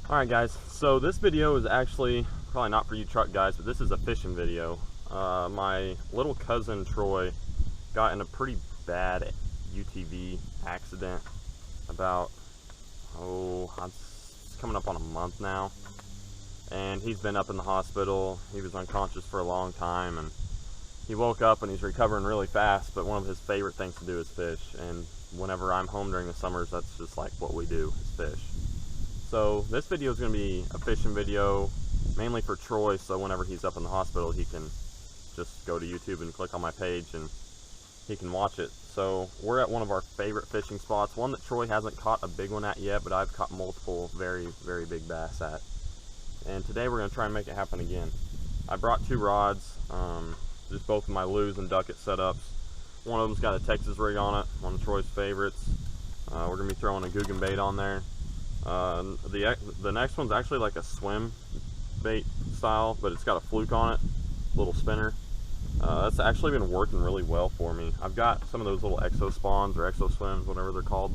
Alright guys, so this video is actually probably not for you truck guys, but this is a fishing video. My little cousin Troy got in a pretty bad UTV accident about, it's coming up on a month now. And he's been up in the hospital. He was unconscious for a long time, and he woke up and he's recovering really fast, but one of his favorite things to do is fish. And whenever I'm home during the summers, that's just like what we do, is fish. So this video is going to be a fishing video, mainly for Troy, so whenever he's up in the hospital, he can just go to YouTube and click on my page and he can watch it. So we're at one of our favorite fishing spots, one that Troy hasn't caught a big one at yet, but I've caught multiple very, very big bass at. And today we're going to try and make it happen again. I brought two rods, just both of my Lew's and Duckett setups. One of them's got a Texas rig on it, one of Troy's favorites. We're going to be throwing a Googan bait on there. The next one's actually like a swim bait style, but it's got a fluke on it, little spinner. That's actually been working really well for me. I've got some of those little exo spawns or exo swims, whatever they're called.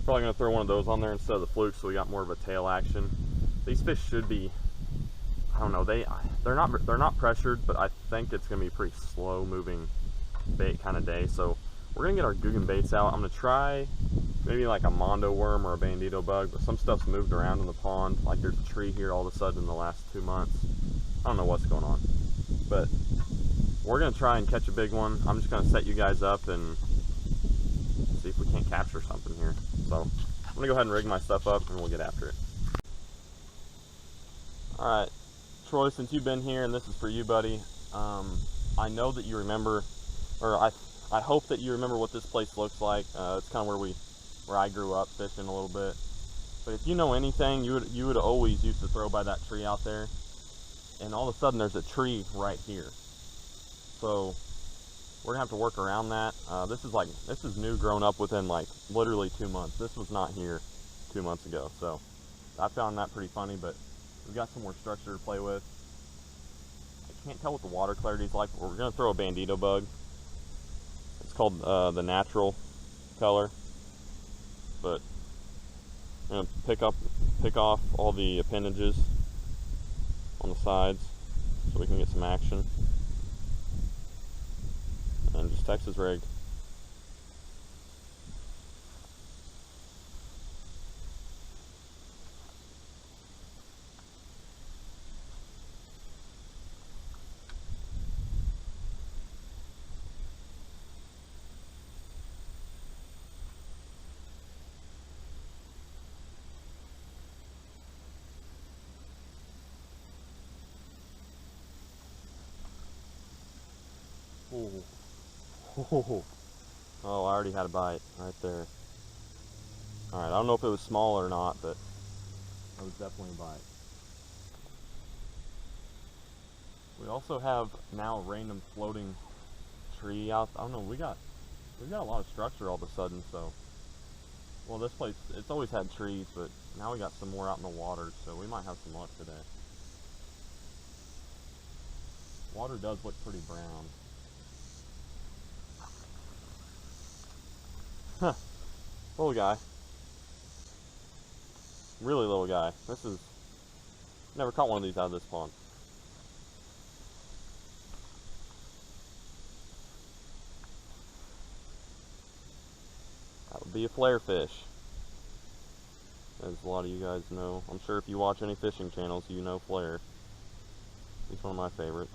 Probably gonna throw one of those on there instead of the fluke, so we got more of a tail action. These fish should be, I don't know, they're not pressured, but I think it's gonna be a pretty slow moving bait kind of day. So we're gonna get our Googan baits out. I'm gonna try maybe like a Mondo worm or a bandito bug, but some stuff's moved around in the pond. Like there's a tree here all of a sudden in the last 2 months. I don't know what's going on, but we're gonna try and catch a big one. I'm just gonna set you guys up and see if we can't capture something here. So I'm gonna go ahead and rig my stuff up and we'll get after it. All right, Troy, since you've been here, and this is for you, buddy, I know that you remember, or I hope that you remember what this place looks like. It's kind of where I grew up fishing a little bit. But if you know anything, you would always used to throw by that tree out there, and all of a sudden there's a tree right here. So we're gonna have to work around that. This is new, grown up within like literally 2 months. This was not here 2 months ago, so I found that pretty funny. But we've got some more structure to play with. I can't tell what the water clarity is like, but we're gonna throw a bandito bug. It's called the natural color, but I'm gonna pick off all the appendages on the sides so we can get some action, and just Texas rigged. Oh, I already had a bite right there. Alright, I don't know if it was small or not, but it was definitely a bite. We also have now a random floating tree out. I don't know, we've got a lot of structure all of a sudden, so. Well, this place, it's always had trees, but now we got some more out in the water, so we might have some luck today. Water does look pretty brown. Huh. Little guy. Really little guy. Never caught one of these out of this pond. That would be a flare fish, as a lot of you guys know. I'm sure if you watch any fishing channels, you know flare. He's one of my favorites.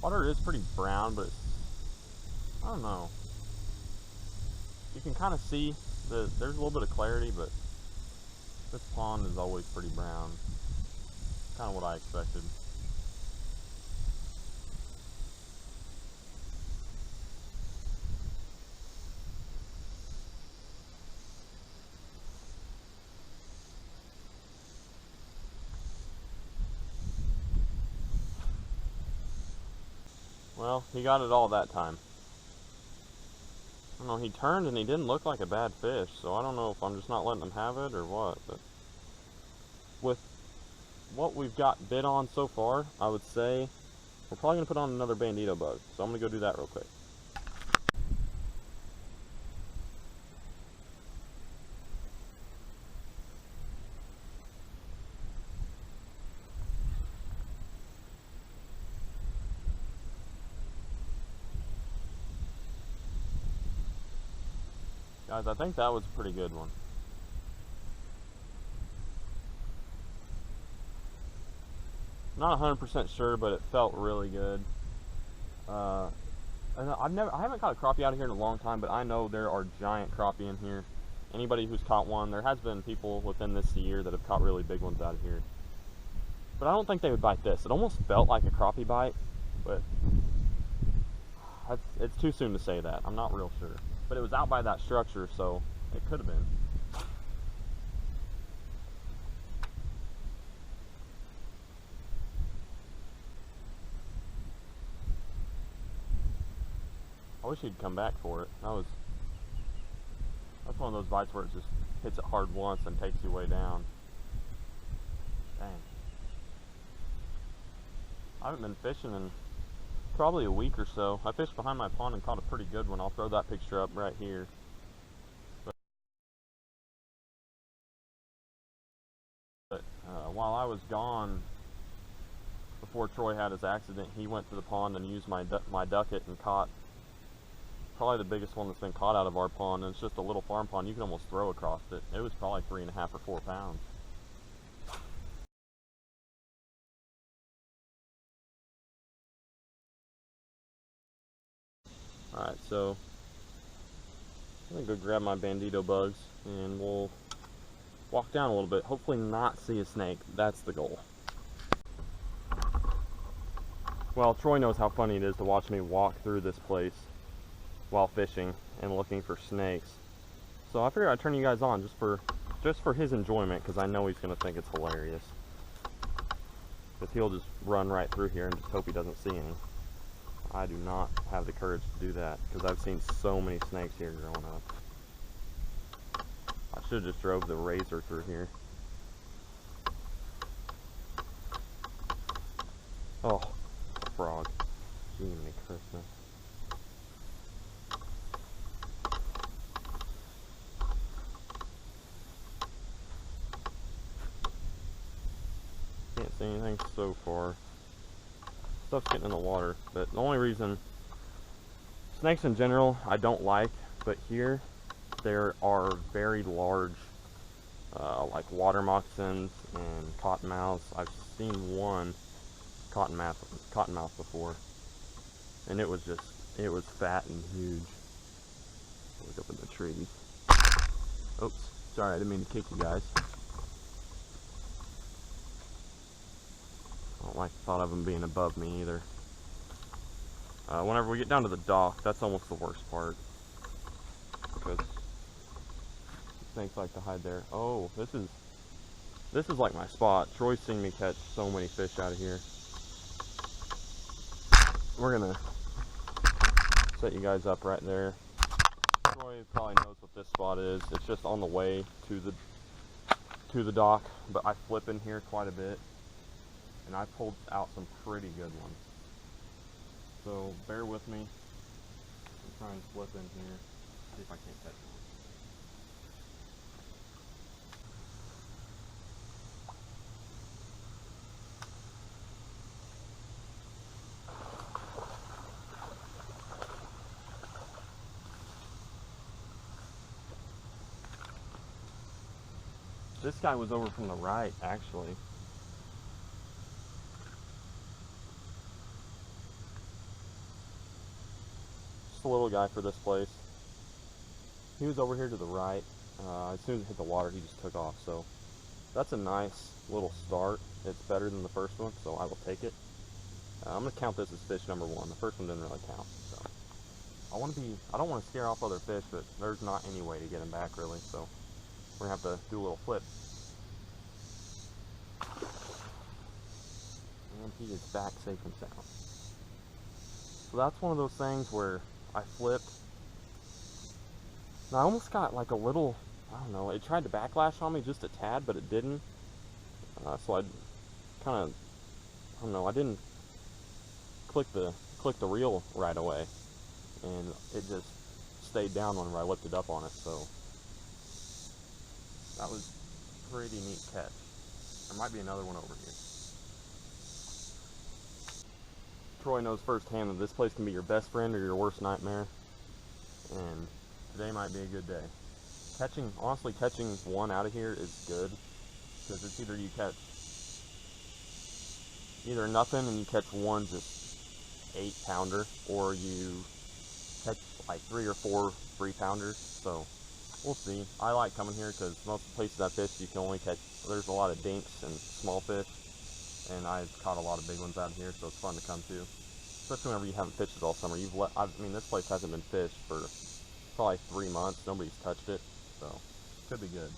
Water is pretty brown, but I don't know. You can kind of see there's a little bit of clarity, but this pond is always pretty brown. Kind of what I expected. Well, he got it all that time. I don't know, he turned and he didn't look like a bad fish, so I don't know if I'm just not letting him have it or what, but with what we've got bit on so far, I would say we're probably going to put on another bandito bug, so I'm going to go do that real quick. Guys, I think that was a pretty good one. Not 100% sure, but it felt really good. And I haven't caught a crappie out of here in a long time, but I know there are giant crappie in here. Anybody who's caught one, there has been people within this year that have caught really big ones out of here. But I don't think they would bite this. It almost felt like a crappie bite, but it's too soon to say that. I'm not real sure. But it was out by that structure, so it could have been. I wish he'd come back for it. That's one of those bites where it just hits it hard once and takes you way down. Dang. I haven't been fishing in probably a week or so. I fished behind my pond and caught a pretty good one. I'll throw that picture up right here. But while I was gone, before Troy had his accident, he went to the pond and used my ducket and caught probably the biggest one that's been caught out of our pond. And it's just a little farm pond. You can almost throw across it. It was probably 3.5 or 4 pounds. Alright, so I'm gonna go grab my bandito bugs and we'll walk down a little bit. Hopefully not see a snake. That's the goal. Well, Troy knows how funny it is to watch me walk through this place while fishing and looking for snakes. So I figured I'd turn you guys on just for his enjoyment, because I know he's gonna think it's hilarious. Because he'll just run right through here and just hope he doesn't see any. I do not have the courage to do that, because I've seen so many snakes here growing up. I should have just drove the razor through here. Oh, a frog. Jiminy Christmas. Can't see anything so far. Stuff's getting in the water, but the only reason, snakes in general I don't like, but here there are very large like water moccasins and cottonmouths. I've seen one cottonmouth before, and it was fat and huge. Look up in the trees. Oops, sorry, I didn't mean to kick you guys. I don't like the thought of them being above me either. Whenever we get down to the dock, that's almost the worst part, because snakes like to hide there. Oh, this is like my spot. Troy's seen me catch so many fish out of here. We're gonna set you guys up right there. Troy probably knows what this spot is. It's just on the way to the dock, but I flip in here quite a bit, and I pulled out some pretty good ones. So bear with me. I'm trying to flip in here, see if I can't catch one. This guy was over from the right, actually. Just a little guy for this place. He was over here to the right. As soon as it hit the water, he just took off. So that's a nice little start. It's better than the first one, so I will take it. I'm gonna count this as fish number 1. The first one didn't really count. So I don't want to scare off other fish, but there's not any way to get him back really. So we're gonna have to do a little flip. And he is back safe and sound. So that's one of those things where I flipped. Now I almost got like a little, I don't know, it tried to backlash on me just a tad, but it didn't. So I kind of, I don't know, I didn't click the reel right away, and it just stayed down whenever I lifted up on it. So that was a pretty neat catch. There might be another one over here. Troy knows firsthand that this place can be your best friend or your worst nightmare, and today might be a good day. honestly, catching one out of here is good, because it's either you catch nothing and you catch one just 8-pounder, or you catch like 3 or 4 3-pounders. So we'll see. I like coming here because most places I fish you can only catch, there's a lot of dinks and small fish, and I've caught a lot of big ones out here, so it's fun to come to, especially whenever you haven't fished it all summer. I mean, this place hasn't been fished for probably 3 months. Nobody's touched it, so could be good.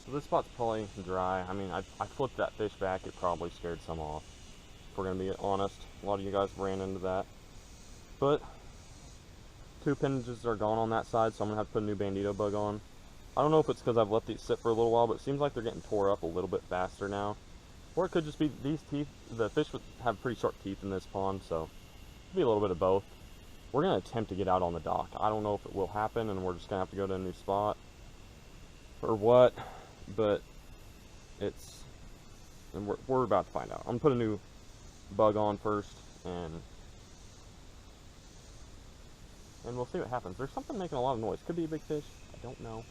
So this spot's probably dry. I mean, I flipped that fish back. It probably scared some off, if we're gonna be honest. A lot of you guys ran into that, but 2 appendages are gone on that side, so I'm gonna have to put a new bandito bug on. I don't know if it's because I've let these sit for a little while, but it seems like they're getting tore up a little bit faster now. Or it could just be these teeth. The fish have pretty sharp teeth in this pond, so it could be a little bit of both. We're gonna attempt to get out on the dock. I don't know if it will happen, and we're just gonna have to go to a new spot or what, but we're about to find out. I'm gonna put a new bug on first, and we'll see what happens. There's something making a lot of noise. Could be a big fish. I don't know.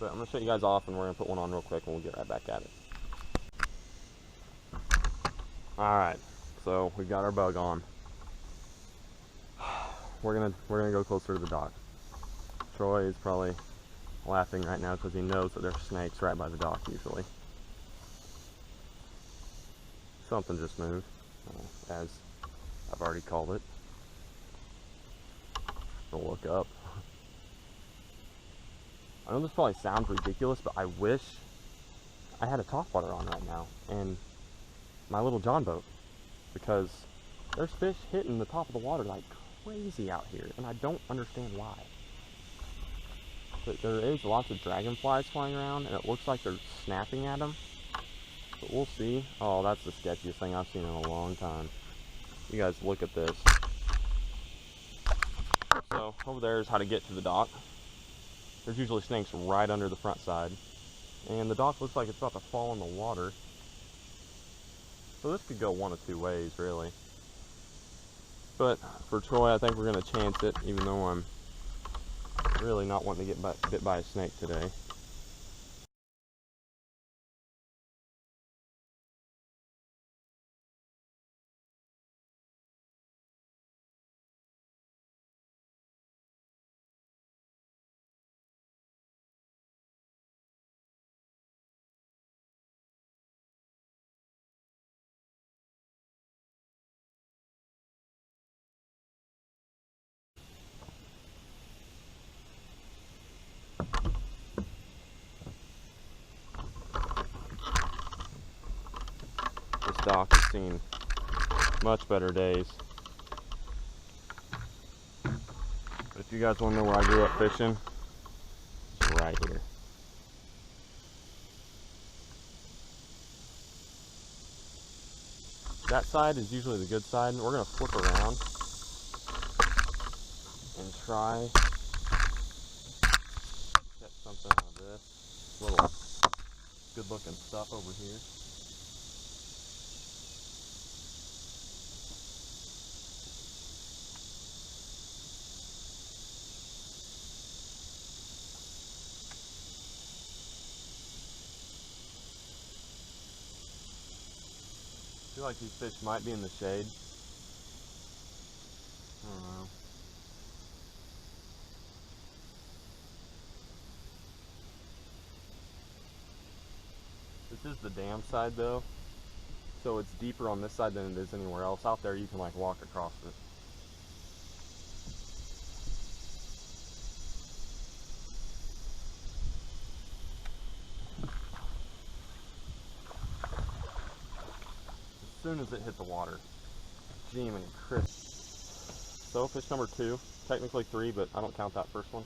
But I'm going to shut you guys off, and we're going to put one on real quick, and we'll get right back at it. Alright, so we got our bug on. We're gonna go closer to the dock. Troy is probably laughing right now because he knows that there's snakes right by the dock usually. Something just moved, as I've already called it. We'll look up. I know this probably sounds ridiculous, but I wish I had a top water on right now and my little John boat, because there's fish hitting the top of the water like crazy out here, and I don't understand why. But there is lots of dragonflies flying around, and it looks like they're snapping at them. But we'll see. Oh, that's the sketchiest thing I've seen in a long time. You guys look at this. So over there is how to get to the dock. There's usually snakes right under the front side, and the dock looks like it's about to fall in the water. So this could go one of 2 ways, really. But for Troy, I think we're going to chance it, even though I'm really not wanting to get bit by a snake today. This dock has seen much better days. But if you guys want to know where I grew up fishing, it's right here. That side is usually the good side, and we're going to flip around and try catch something out of this little good looking stuff over here. I feel like these fish might be in the shade. I don't know. This is the dam side though, so it's deeper on this side than it is anywhere else. Out there you can like walk across it. As soon as it hit the water, Jiminy Chris. So fish number 2, technically 3, but I don't count that first one.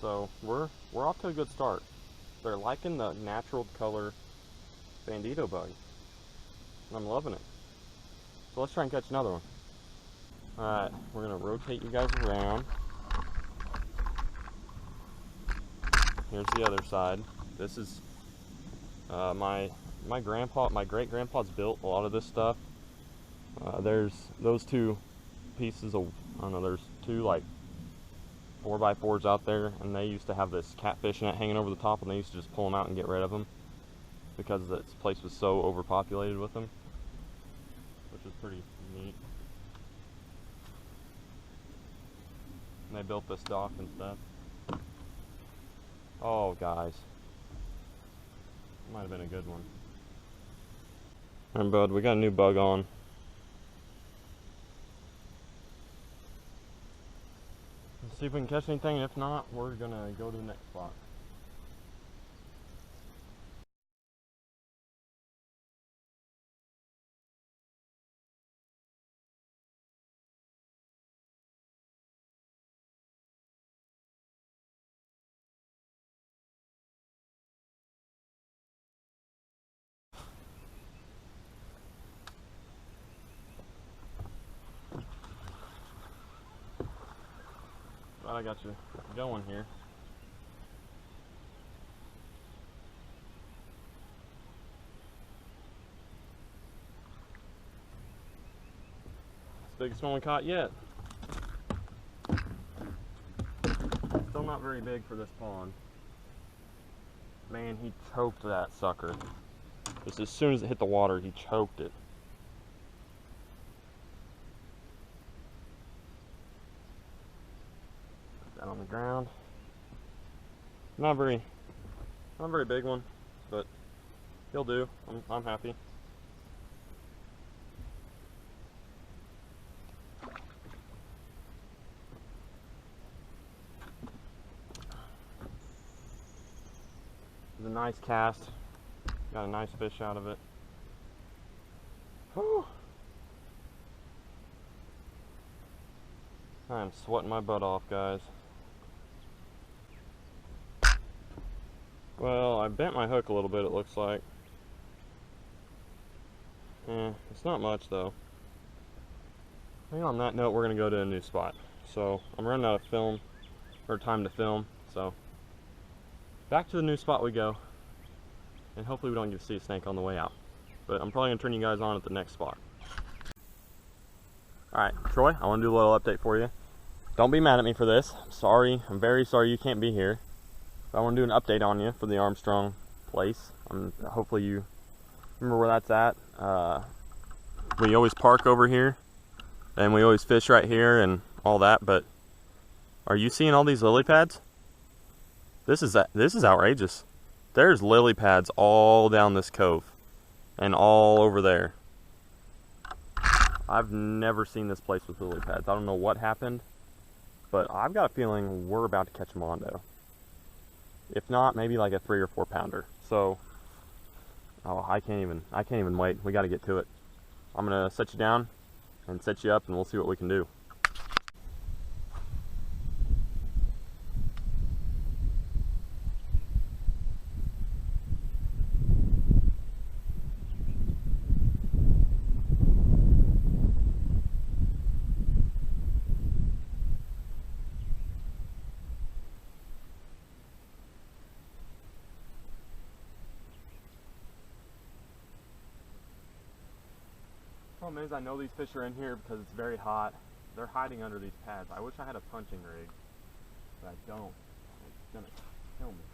So we're off to a good start. They're liking the natural color bandito bug, and I'm loving it. So let's try and catch another one. Alright, we're gonna rotate you guys around. Here's the other side. This is my great grandpa's built a lot of this stuff. There's those 2 pieces of I don't know, there's two like 4x4s out there, and they used to have this catfish net hanging over the top, and they used to just pull them out and get rid of them because this place was so overpopulated with them, which is pretty neat. And they built this dock and stuff. Oh, guys. Might have been a good one. Alright, bud, we got a new bug on. Let's see if we can catch anything, and if not, we're gonna go to the next spot. I got you going here. It's the biggest one we caught yet. Still not very big for this pond. Man, he choked that sucker. Just as soon as it hit the water, he choked it. Put that on the ground. Not very big one, but he'll do. I'm happy. It was a nice cast. Got a nice fish out of it. Whew. I am sweating my butt off, guys. Well, I bent my hook a little bit, it looks like. It's not much though. I think on that note, we're gonna go to a new spot. So I'm running out of time to film. So back to the new spot we go, and hopefully we don't get to see a snake on the way out. But I'm probably gonna turn you guys on at the next spot. All right, Troy, I want to do a little update for you. Don't be mad at me for this. I'm sorry. I'm very sorry you can't be here. But I want to do an update on you for the Armstrong place. Hopefully you remember where that's at. We always park over here, and we always fish right here and all that. But are you seeing all these lily pads? This is outrageous. There's lily pads all down this cove and all over there. I've never seen this place with lily pads. I don't know what happened, but I've got a feeling we're about to catch a mondo. If not, maybe like a 3 or 4 pounder. So, oh, I can't even wait. We got to get to it. I'm gonna set you down and set you up, and we'll see what we can do. Problem is, I know these fish are in here because it's very hot. They're hiding under these pads. I wish I had a punching rig, but I don't. It's gonna kill me.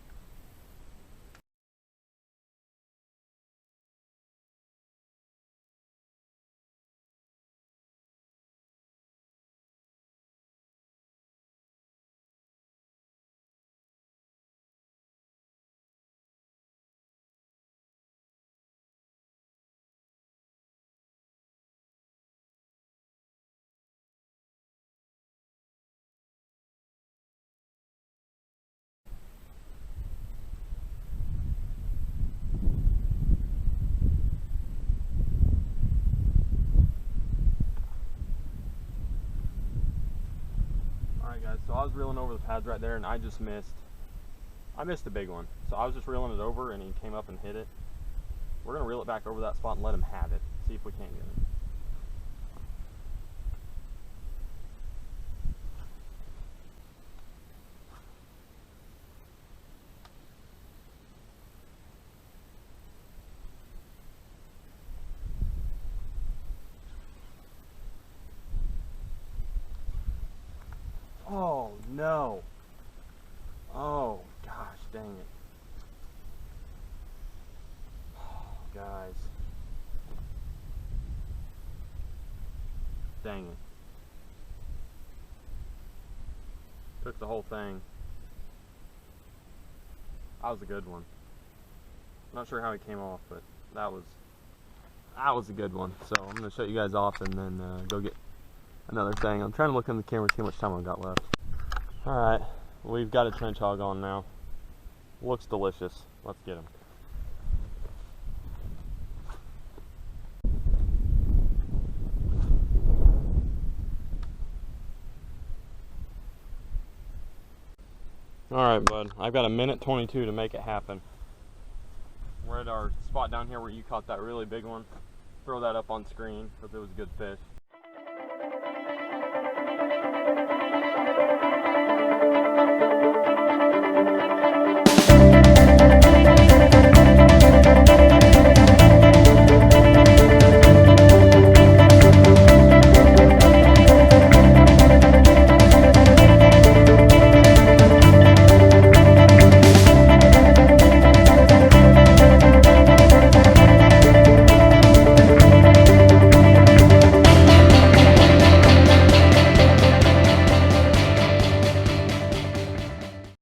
Guys, so I was reeling over the pads right there, and I missed a big one. So I was just reeling it over, and he came up and hit it. We're gonna reel it back over that spot and let him have it. See if we can't get it. No. Oh, gosh, dang it. Oh, guys. Dang it. Took the whole thing. That was a good one. Not sure how he came off, but that was a good one. So I'm going to shut you guys off and then go get another thing. I'm trying to look in the camera, see how much time I've got left. Alright, we've got a trench hog on now. Looks delicious. Let's get him. Alright, bud. I've got a minute 22 to make it happen. We're at our spot down here where you caught that really big one. Throw that up on screen because it was a good fish.